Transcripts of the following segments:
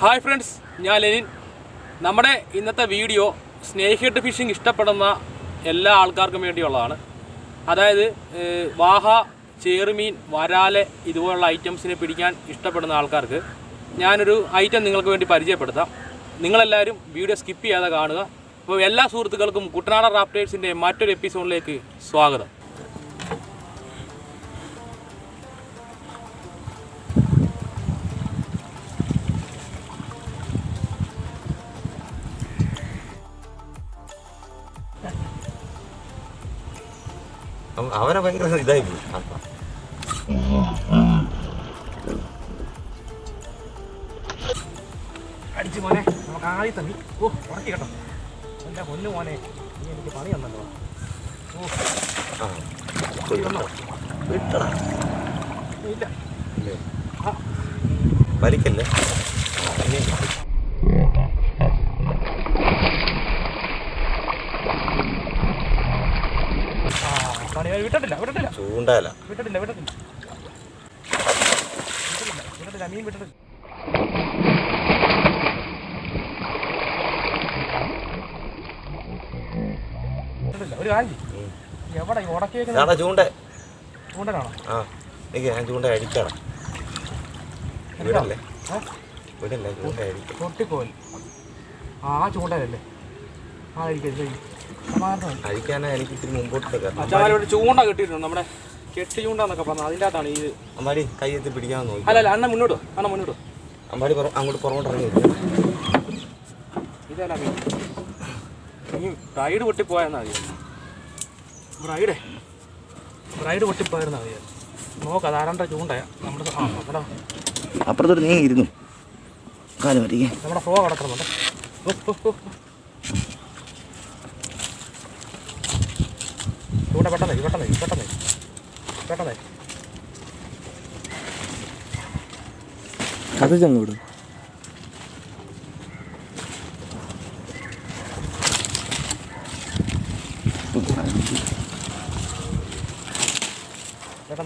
Hi friends, ഞാൻ Lenin. നമ്മുടെ ഇന്നത്തെ വീഡിയോ സ്നേക്ക് ഫിഷിംഗ് ഇഷ്ടപ്പെടുന്ന എല്ലാ ആൾക്കാർക്കും വേണ്ടിയുള്ളതാണ്. അതായത് വാഹ, ചേറുമീൻ, വരാല് ഇതുപോലുള്ള ഐറ്റംസിനെ പിടിക്കാൻ ഇഷ്ടപ്പെടുന്ന ആൾക്കാർക്ക് ഞാനൊരു ഐറ്റം നിങ്ങൾക്ക് വേണ്ടി പരിചയപ്പെടുത്താം. നിങ്ങളെല്ലാവരും വീഡിയോ സ്കിപ്പ് ചെയ്യാതെ കാണുക. അപ്പോൾ എല്ലാ സുഹൃത്തുക്കൾക്കും കുട്ടനാടൻ റാപ്റ്റേഴ്സിൻ്റെ മറ്റൊരു എപ്പിസോഡിലേക്ക് സ്വാഗതം. അവനെ ഭയങ്കര ഇതായി പോയി. അടിച്ചു മോനെ, നമുക്ക് ആദ്യം തന്നി. ഉറക്കി കേട്ടോ എൻ്റെ പൊന്നു മോനെ, നീ എനിക്ക് പണി തന്നല്ലോ. ഇല്ല വലിക്കല്ലേ വിട്ടിട്ടില്ല ചൂണ്ടല്ല വിട്ടിട്ടില്ല മീൻ വിട്ടിട്ടില്ല. ഒരു കാഞ്ചി എവിടെ ഉടക്കിയേക്കുന്ന ചൂണ്ടനാണോ? ഞാൻ ചൂണ്ട അടിക്കണം. വിടല്ലേ ചൂണ്ട അടിക്കും. പൊട്ടിപ്പോൽ ആ ചൂണ്ടല്ലേ അഴിക്കാനാ എനിക്ക് ഇത്തിരി മുമ്പോട്ട് ചൂണ്ട കിട്ടിയിട്ടുണ്ട്. നമ്മുടെ കെട്ടി ചൂണ്ട എന്നൊക്കെ പറഞ്ഞു. അതിൻ്റെ അകത്താണ് ഈ അമ്മാടി കൈയെത്തി പിടിക്കാൻ നോക്കി. അല്ല അണ്ണ മുന്നോട്ട് അമ്മാടി അങ്ങോട്ട് പുറകോട്ട് ഇറങ്ങി. ഇതല്ല മീൻ, ഈ റൈഡ് പൊട്ടിപ്പോയെന്നാ മതി. റൈഡ് പൊട്ടിപ്പോയെന്നാ മതി. നോക്ക്, അത് ആരണ്ട ചൂണ്ടയാ നമ്മുടെ. നമ്മുടെ അപ്പുറത്തോട്ട് നീ ഇരുന്നു കാലം പറ്റിക്കേ. നമ്മുടെ ഫ്ലോ കിടക്കുന്നുണ്ട്. ചൂണ്ട പെട്ടെന്ന് അത് ചങ്ങോട്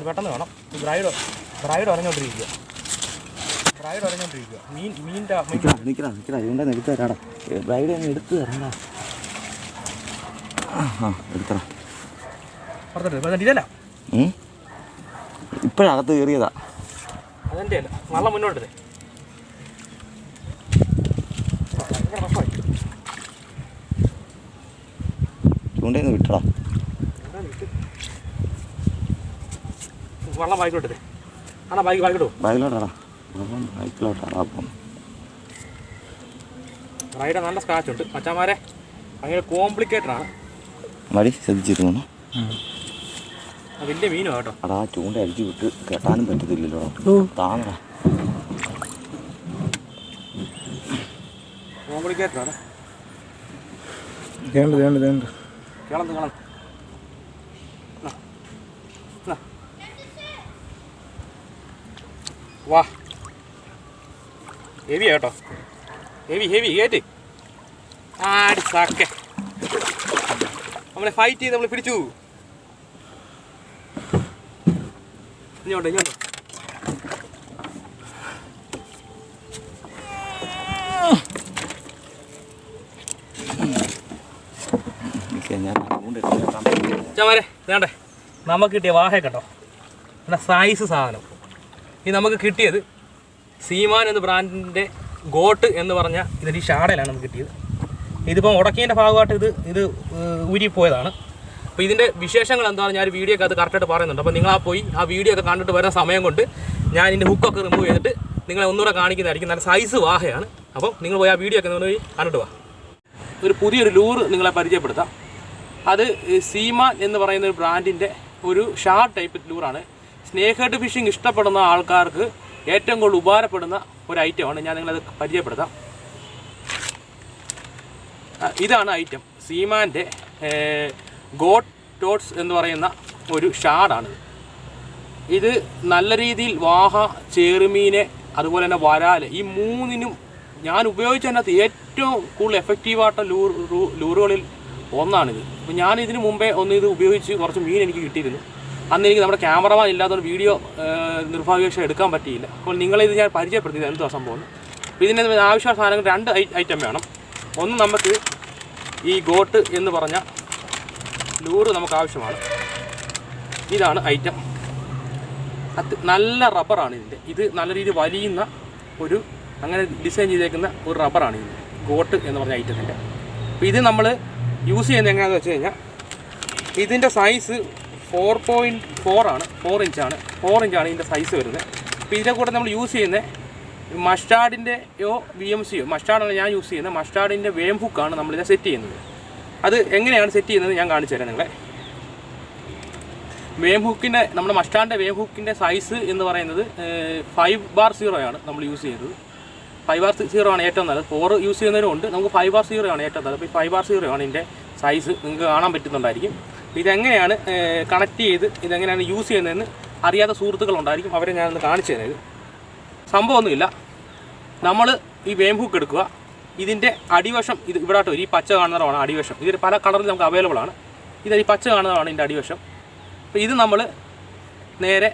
പെട്ടെന്ന് വേണം. ബ്രൈഡ് ഉറഞ്ഞോണ്ടിരിക്കുക. മീൻ്റെ നിൽക്കണ എടുത്ത് തരാടാ. ബ്രൈഡ് ഒന്ന് എടുത്ത് തരണ്ട. എടുത്തടാ. ഇതല്ല, ഇപ്പോഴകത്ത് കയറിയതാ. അതെൻ്റെ അല്ല, വള്ളം മുന്നോട്ട്. ചൂണ്ടേന്ന് വിട്ടടാ. വള്ളം ബൈക്കിലോട്ടേ. ആണോ ബൈക്കിലോട്ടാടാ. ബൈക്കിലോട്ടാടാ. അപ്പം റൈഡ് നല്ല സ്ക്രാച്ച് ഉണ്ട് മച്ചാമാരെ. ഭയങ്കര കോംപ്ലിക്കേറ്റഡാണ്. മടി ശ്രദ്ധിച്ചിരുന്നു. വലിയ മീനോ കേട്ടോ. അടാ ചൂണ്ട അടിച്ചു വിട്ട് കെട്ടാനും പറ്റത്തില്ലല്ലോ. താങ്ങടാ. കോംപ്ലിക്കേറ്റഡാണ്. വാ, ഹെവി കേട്ടോ, ഹെവി കയറ്റി ആടി സാക്കെ. നമ്മളെ ഫൈറ്റ് ചെയ്ത് നമ്മൾ പിടിച്ചു. ഇങ്ങോട്ട് ചാമാരെ വേണ്ടേ, നമുക്ക് കിട്ടിയ വാഹ കേട്ടോ. നല്ല സൈസ് സാധനം. ഈ നമുക്ക് കിട്ടിയത് സീമാൻ എന്ന ബ്രാൻഡിൻ്റെ ഗോട്ട് എന്ന് പറഞ്ഞ ഇതിൻ്റെ ഈ ഷാടയിലാണ് നമുക്ക് കിട്ടിയത്. ഇതിപ്പം ഉടക്കിയതിൻ്റെ ഭാഗമായിട്ട് ഇത് ഊരിപ്പോയതാണ്. അപ്പോൾ ഇതിൻ്റെ വിശേഷങ്ങൾ എന്താണെന്ന് ഞാൻ വീഡിയോ ഒക്കെ അത് കറക്റ്റായിട്ട് പറയുന്നുണ്ട്. അപ്പോൾ നിങ്ങൾ ആ വീഡിയോ ഒക്കെ കണ്ടിട്ട് വരുന്ന സമയം കൊണ്ട് ഞാൻ ഇതിൻ്റെ ഹുക്കൊക്കെ റിമൂവ് ചെയ്തിട്ട് നിങ്ങളെ ഒന്നുകൂടെ കാണിക്കുന്നതായിരിക്കും. നല്ല സൈസ് വാഹയാണ്. അപ്പം നിങ്ങൾ പോയി ആ വീഡിയോ ഒക്കെ നിങ്ങൾ പോയി കണ്ടിട്ട് പോവാം. ഒരു പുതിയൊരു ലൂറ് നിങ്ങളെ പരിചയപ്പെടുത്താം. അത് സീമാൻ എന്ന് പറയുന്ന ഒരു ബ്രാൻഡിൻ്റെ ഒരു ഷാർട്ട് ടൈപ്പ് ലൂറാണ്. സ്നേക്ക് ഫിഷിംഗ് ഇഷ്ടപ്പെടുന്ന ആൾക്കാർക്ക് ഏറ്റവും കൂടുതൽ ഉപകാരപ്പെടുന്ന ഒരു ഐറ്റമാണ്. ഞാൻ നിങ്ങളത് പരിചയപ്പെടുത്താം. ഇതാണ് ഐറ്റം. സീമാൻ്റെ ഗോട്ട് ടോട്ട്സ് എന്ന് പറയുന്ന ഒരു ഷാഡാണ്. ഇത് നല്ല രീതിയിൽ വാഹ, ചേറുമീനെ, അതുപോലെ തന്നെ വരാല്, ഈ മൂന്നിനും ഞാൻ ഉപയോഗിച്ചതിനകത്ത് ഏറ്റവും കൂടുതൽ എഫക്റ്റീവായിട്ടുള്ള ലൂറുകളിൽ ഒന്നാണിത്. അപ്പോൾ ഞാൻ ഇതിന് മുമ്പേ ഇത് ഉപയോഗിച്ച് കുറച്ച് മീൻ എനിക്ക് കിട്ടിയിരുന്നു. അന്ന് എനിക്ക് നമ്മുടെ ക്യാമറമാൻ ഇല്ലാത്തതുകൊണ്ട് വീഡിയോ നിർഭാഗ്യവശാൽ എടുക്കാൻ പറ്റിയില്ല. അപ്പോൾ നിങ്ങളിത് ഞാൻ പരിചയപ്പെടുത്തിയത് എന്തോ സംഭവം. ഇതിന് ആവശ്യമായ സാധനങ്ങൾ 2 ഐറ്റം വേണം. ഒന്ന് നമുക്ക് ഈ ഗോട്ട് എന്ന് പറഞ്ഞ ലൂറ് നമുക്ക് ആവശ്യമാണ്. ഇതാണ് ഐറ്റം. അത് നല്ല റബ്ബറാണ് ഇതിൻ്റെ. ഇത് നല്ല രീതിയിൽ വലിയുന്ന ഒരു അങ്ങനെ ഡിസൈൻ ചെയ്തേക്കുന്ന ഒരു റബ്ബറാണ് ഇത് ഗോട്ട് എന്ന് പറഞ്ഞ ഐറ്റത്തിൻ്റെ. അപ്പോൾ ഇത് നമ്മൾ യൂസ് ചെയ്യുന്നത് എങ്ങനെയാണെന്ന് വെച്ച് കഴിഞ്ഞാൽ ഇതിൻ്റെ സൈസ് 4.4 ആണ്, 4 ഇഞ്ചാണ്. 4 ഇഞ്ചാണ് ഇതിൻ്റെ സൈസ് വരുന്നത്. അപ്പോൾ ഇതിൻ്റെ കൂടെ നമ്മൾ യൂസ് ചെയ്യുന്നത് മസ്റ്റാർഡിൻ്റെയോ VMCയോ, മസ്റ്റാർഡാണ് ഞാൻ യൂസ് ചെയ്യുന്നത്. മസ്റ്റാർഡിൻ്റെ വേം ഹുക്കാണ് നമ്മളിത് സെറ്റ് ചെയ്യുന്നത്. അത് എങ്ങനെയാണ് സെറ്റ് ചെയ്യുന്നത് ഞാൻ കാണിച്ചു തരാം നിങ്ങളെ. വേം ഹുക്കിൻ്റെ നമ്മുടെ മസ്റ്റാർഡിൻ്റെ വേം ഹുക്കിൻ്റെ സൈസ് എന്ന് പറയുന്നത് 5/0 ആണ് നമ്മൾ യൂസ് ചെയ്യുന്നത്. 5/0 ആണ് ഏറ്റവും നല്ലത്. 4 യൂസ് ചെയ്യുന്നവരും ഉണ്ട്. നമുക്ക് 5/0 ആണ് ഏറ്റവും നല്ലത്. അപ്പോൾ 5/0 ആണ് ഇതിൻ്റെ സൈസ്. നിങ്ങൾക്ക് കാണാൻ പറ്റുന്നുണ്ടായിരിക്കും. ഇതെങ്ങനെയാണ് കണക്ട് ചെയ്ത് ഇതെങ്ങനെയാണ് യൂസ് ചെയ്യുന്നതെന്ന് അറിയാത്ത സുഹൃത്തുക്കളുണ്ടായിരിക്കും. അവരെ ഞാനൊന്ന് കാണിച്ചു തരാം. സംഭവമൊന്നുമില്ല. നമ്മൾ ഈ വേം ഹുക്ക് എടുക്കുക. ഇതിൻ്റെ അടിവശം ഇത് ഇവിടെ ആട്ടോ, ഈ പച്ച കാണുന്നതാണ് അടിവശം. ഇതിൽ പല കളറിൽ നമുക്ക് അവൈലബിൾ ആണ്. ഇത് ഈ പച്ച കാണുന്നതാണ് ഇതിൻ്റെ അടിവശം. അപ്പോൾ ഇത് നമ്മൾ നേരെ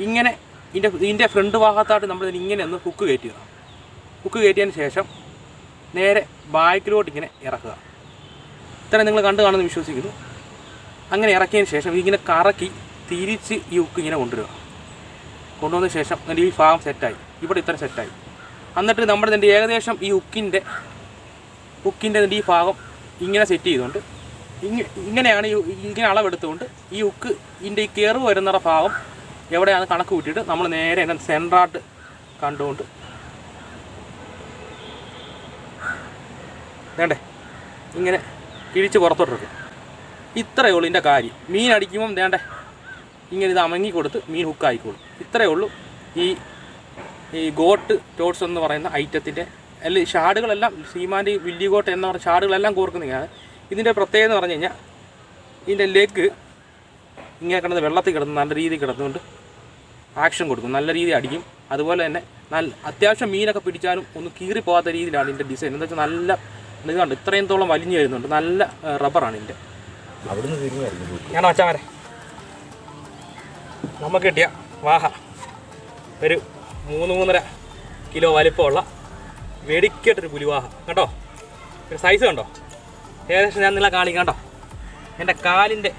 ഇങ്ങനെ ഇതിൻ്റെ ഫ്രണ്ട് ഭാഗത്തായിട്ട് നമ്മൾ ഇങ്ങനെ ഒന്ന് ഹുക്ക് കയറ്റുക. ഹുക്ക് കയറ്റിയതിന് ശേഷം നേരെ ബാക്കിലോട്ട് ഇങ്ങനെ ഇറക്കുക. ഇത്രയും നിങ്ങൾ കണ്ടു കാണുമെന്ന് വിശ്വസിക്കുന്നു. അങ്ങനെ ഇറക്കിയതിന് ശേഷം ഇങ്ങനെ കറക്കി തിരിച്ച് ഈ ഹുക്ക് ഇങ്ങനെ കൊണ്ടുവന്ന ശേഷം ഈ ഭാഗം സെറ്റായി. ഇവിടെ ഇത്ര സെറ്റായി. എന്നിട്ട് നമ്മുടെ ഇതിൻ്റെ ഏകദേശം ഈ ഹുക്കിൻ്റെ ഈ ഭാഗം ഇങ്ങനെ സെറ്റ് ചെയ്തുകൊണ്ട് ഇങ്ങനെയാണ് ഇങ്ങനെ അളവെടുത്തുകൊണ്ട് ഈ ഹുക്ക് ഇതിൻ്റെ ഈ കയറ് വരുന്ന ഭാഗം എവിടെയാണ് കണക്ക് കൂട്ടിയിട്ട് നമ്മൾ നേരെ എന്നെ സെൻട്രായിട്ട് കണ്ടുകൊണ്ട് വേണ്ടേ ഇങ്ങനെ കിഴിച്ച് പുറത്തോട്ടിരിക്കും. ഇത്രയേ ഉള്ളൂ ഇതിൻ്റെ കാര്യം. മീൻ അടിക്കുമ്പം വേണ്ടേ ഇങ്ങനെ ഇത് അമങ്ങി കൊടുത്ത് മീൻ ഹുക്കായിക്കോളും. ഇത്രയേ ഉള്ളൂ ഈ ഗോട്ട് ടോട്ട്സ് എന്ന് പറയുന്ന ഐറ്റത്തിൻ്റെ. അല്ല ഷാഡുകളെല്ലാം സീമാൻ്റെ വില്ലി ഗോട്ട് എന്ന് പറഞ്ഞ ഷാഡുകളെല്ലാം കോർക്കുന്നതാണ്. ഇതിൻ്റെ പ്രത്യേകത എന്ന് പറഞ്ഞു കഴിഞ്ഞാൽ ഇതിൻ്റെ ലെഗ് ഇങ്ങനെ കിടന്ന് വെള്ളത്തിൽ കിടന്ന് നല്ല രീതിയിൽ കിടന്നുകൊണ്ട് ആക്ഷൻ കൊടുക്കും. നല്ല രീതിയിൽ അടിക്കും. അതുപോലെ തന്നെ അത്യാവശ്യം മീനൊക്കെ പിടിച്ചാലും ഒന്ന് കീറി പോകാത്ത രീതിയിലാണ് ഇതിൻ്റെ ഡിസൈൻ. എന്താ വെച്ചാൽ നല്ല ഇതുണ്ട്. ഇത്രയും വലിഞ്ഞു വരുന്നുണ്ട്. നല്ല റബ്ബറാണ് ഇതിൻ്റെ. അവിടുന്ന് തിരിഞ്ഞായിരുന്നു ഞാൻ വച്ചാൽ നമുക്ക് കിട്ടിയ വാഹ ഒരു 3-3.5 കിലോ വലിപ്പമുള്ള വെടിക്കെട്ടൊരു പുലിവാഹ കേട്ടോ. ഒരു സൈസ് കണ്ടോ? ഏകദേശം ഞാൻ നിങ്ങളെ കാണിക്കാം കേട്ടോ. എൻ്റെ കാലിൻ്റെ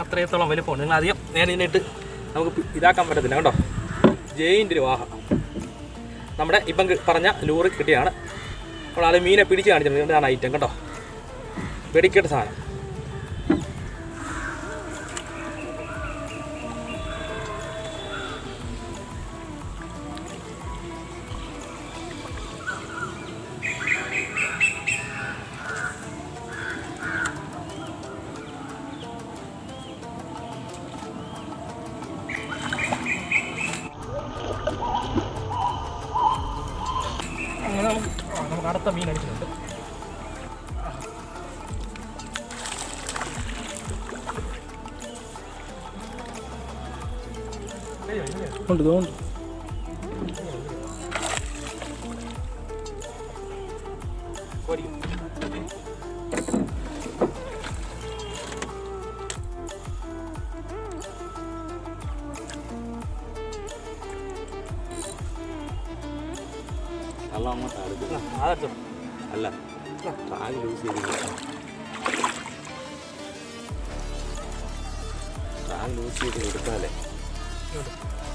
അത്രയത്തോളം വലിപ്പമുണ്ട്. നിങ്ങൾ അധികം നേരെ ഇതിനിട്ട് നമുക്ക് ഇതാക്കാൻ പറ്റത്തില്ല കേട്ടോ. ജയിൻ്റെ ഒരു വാഹ നമ്മുടെ ഇപ്പം പറഞ്ഞ ലൂറി കിട്ടിയാണ്. അപ്പോൾ അത് മീനെ പിടിച്ച് കാണിച്ചിട്ടുണ്ട്. ഇതാണ് ഐറ്റം കേട്ടോ. വെടിക്കെട്ട് സാധനം. നമുക്ക് അടുത്ത മീൻ അടിക്കുന്നുണ്ട്. ഉണ്ട് അല്ല ടാഗ് ലൂസ് ചെയ്ത് ടാഗ് ലൂസ് ചെയ്ത് കൊടുത്താലേ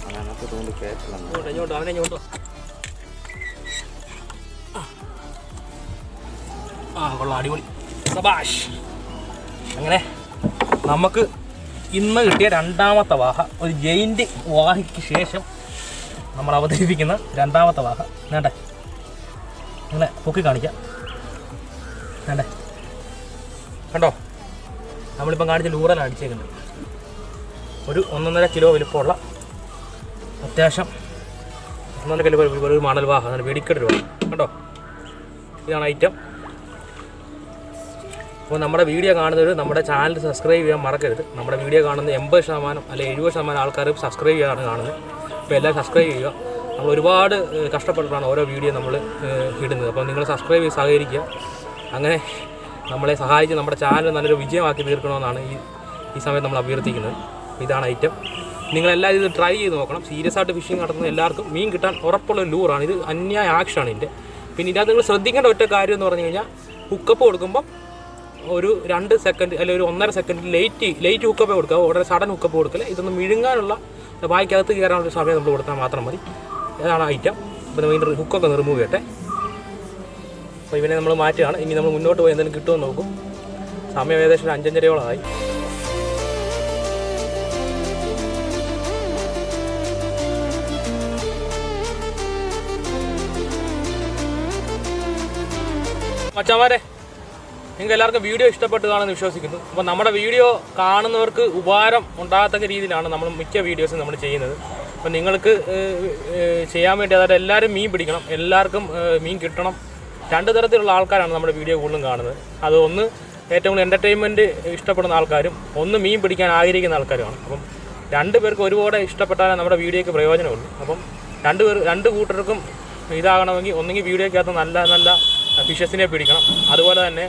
അങ്ങനത്തെ തോണ്ട് കയറ്റണം. അതിനെ കൊള്ളാം. അടിപൊളി. സബാഷ്. അങ്ങനെ നമുക്ക് ഇന്ന് കിട്ടിയ രണ്ടാമത്തെ വാഹ, ഒരു ജയിൻ്റ് വാഹയ്ക്ക് ശേഷം നമ്മൾ അവതരിപ്പിക്കുന്ന രണ്ടാമത്തെ വാഹ. വേണ്ടേ നിങ്ങളെ പൊക്കി കാണിക്കാം. വേണ്ടേ കണ്ടോ? നമ്മളിപ്പം കാണിച്ച ലൂറലാണ് അടിച്ചേക്കുന്നത്. ഒരു 1.5 കിലോ വലുപ്പമുള്ള അത്യാവശ്യം 1.5 കിലോ ഒരു മണൽ വാഹ, നല്ല വെടിക്കെട്ട് വാഹ കണ്ടോ. ഇതാണ് ഐറ്റം. അപ്പോൾ നമ്മുടെ വീഡിയോ കാണുന്നവർ നമ്മുടെ ചാനൽ സബ്സ്ക്രൈബ് ചെയ്യാൻ മറക്കരുത്. നമ്മുടെ വീഡിയോ കാണുന്ന 80% അല്ലെങ്കിൽ 70% ആൾക്കാർ സബ്സ്ക്രൈബ് ചെയ്യാനാണ് കാണുന്നത്. അപ്പോൾ എല്ലാവരും സബ്സ്ക്രൈബ് ചെയ്യുക. നമ്മൾ ഒരുപാട് കഷ്ടപ്പെട്ടിട്ടാണ് ഓരോ വീഡിയോ നമ്മൾ ഇടുന്നത്. അപ്പോൾ നിങ്ങൾ സബ്സ്ക്രൈബ് ചെയ്ത് സഹകരിക്കുക. അങ്ങനെ നമ്മളെ സഹായിച്ച് നമ്മുടെ ചാനൽ നല്ലൊരു വിജയമാക്കി തീർക്കണമെന്നാണ് ഈ സമയത്ത് നമ്മൾ അഭ്യർത്ഥിക്കുന്നത്. ഇതാണ് ഐറ്റം. നിങ്ങളെല്ലാവരും ഇത് ട്രൈ ചെയ്ത് നോക്കണം. സീരിയസ് ആയിട്ട് ഫിഷിംഗ് നടത്തുന്ന എല്ലാവർക്കും മീൻ കിട്ടാൻ ഉറപ്പുള്ള ലൂറാണ് ഇത്. അന്യായ ആക്ഷനാണ് ഇതിൻ്റെ. പിന്നെ ഇതിനകത്ത് നിങ്ങൾ ശ്രദ്ധിക്കേണ്ട ഒറ്റ കാര്യം എന്ന് പറഞ്ഞു കഴിഞ്ഞാൽ ഹുക്കപ്പ് കൊടുക്കുമ്പം ഒരു 2 സെക്കൻഡ് അല്ലെങ്കിൽ ഒരു 1.5 സെക്കൻഡ് ലേറ്റ് ഹുക്കപ്പ് കൊടുക്കുക. ഉടനെ സഡൻ ഹുക്കപ്പ് കൊടുക്കില്ല. ഇതൊന്ന് മിഴുങ്ങാനുള്ള വായിക്കകത്ത് കയറാനുള്ള സമയം നമ്മൾ കൊടുത്താൽ മാത്രം മതി. ഇതാണ് ഐറ്റം. അപ്പോൾ നമ്മൾ ഹുക്കൊക്കെ ഒന്ന് റിമൂവ് ചെയ്യട്ടെ. അപ്പോൾ ഇവനെ നമ്മൾ മാറ്റുകയാണ്. ഇനി നമ്മൾ മുന്നോട്ട് പോയി എന്തെങ്കിലും കിട്ടുമെന്ന് നോക്കും. സമയം ഏകദേശം 5:30 മച്ചാമാരെ, നിങ്ങൾക്ക് എല്ലാവർക്കും വീഡിയോ ഇഷ്ടപ്പെട്ട് കാണുമെന്ന് വിശ്വസിക്കുന്നു. അപ്പോൾ നമ്മുടെ വീഡിയോ കാണുന്നവർക്ക് ഉപകാരം ഉണ്ടാകത്തക്ക രീതിയിലാണ് നമ്മൾ മിക്ക വീഡിയോസും നമ്മൾ ചെയ്യുന്നത്. അപ്പോൾ നിങ്ങൾക്ക് ചെയ്യാൻ വേണ്ടി അതായത് എല്ലാവരും മീൻ പിടിക്കണം, എല്ലാവർക്കും മീൻ കിട്ടണം. 2 തരത്തിലുള്ള ആൾക്കാരാണ് നമ്മുടെ വീഡിയോ കൂടുതലും കാണുന്നത്. അത് ഒന്ന് ഏറ്റവും കൂടുതൽ എൻ്റർടൈൻമെൻറ്റ് ഇഷ്ടപ്പെടുന്ന ആൾക്കാരും ഒന്ന് മീൻ പിടിക്കാൻ ആഗ്രഹിക്കുന്ന ആൾക്കാരുമാണ്. അപ്പം 2 പേർക്ക് ഒരുപാട് ഇഷ്ടപ്പെട്ടാലേ നമ്മുടെ വീഡിയോയ്ക്ക് പ്രയോജനമുള്ളൂ. അപ്പം 2 കൂട്ടർക്കും ഇതാകണമെങ്കിൽ ഒന്നെങ്കിൽ വീഡിയോയ്ക്കകത്ത് നല്ല ഫിഷസിനെ പിടിക്കണം. അതുപോലെ തന്നെ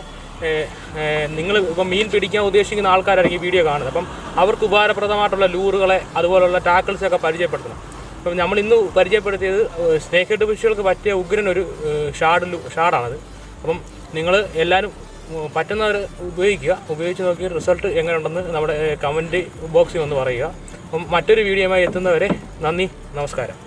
നിങ്ങൾ ഇപ്പം മീൻ പിടിക്കാൻ ഉദ്ദേശിക്കുന്ന ആൾക്കാരായിരിക്കും ഈ വീഡിയോ കാണുന്നത്. അപ്പം അവർക്ക് ഉപകാരപ്രദമായിട്ടുള്ള ലൂറുകളെ അതുപോലുള്ള ടാക്കിൾസൊക്കെ പരിചയപ്പെടുത്തണം. അപ്പം നമ്മൾ ഇന്ന് പരിചയപ്പെടുത്തിയത് സ്നേക്ക് ഹെഡ് ഫിഷുകൾക്ക് പറ്റിയ ഉഗ്രൻ ഒരു ഷാഡാണത്. അപ്പം നിങ്ങൾ എല്ലാവരും പറ്റുന്നവർ ഉപയോഗിച്ച് നോക്കി റിസൾട്ട് എങ്ങനെയുണ്ടെന്ന് നമ്മുടെ കമൻറ്റ് ബോക്സിൽ ഒന്ന് പറയുക. അപ്പം മറ്റൊരു വീഡിയോയുമായി എത്തുന്നവരെ നന്ദി, നമസ്കാരം.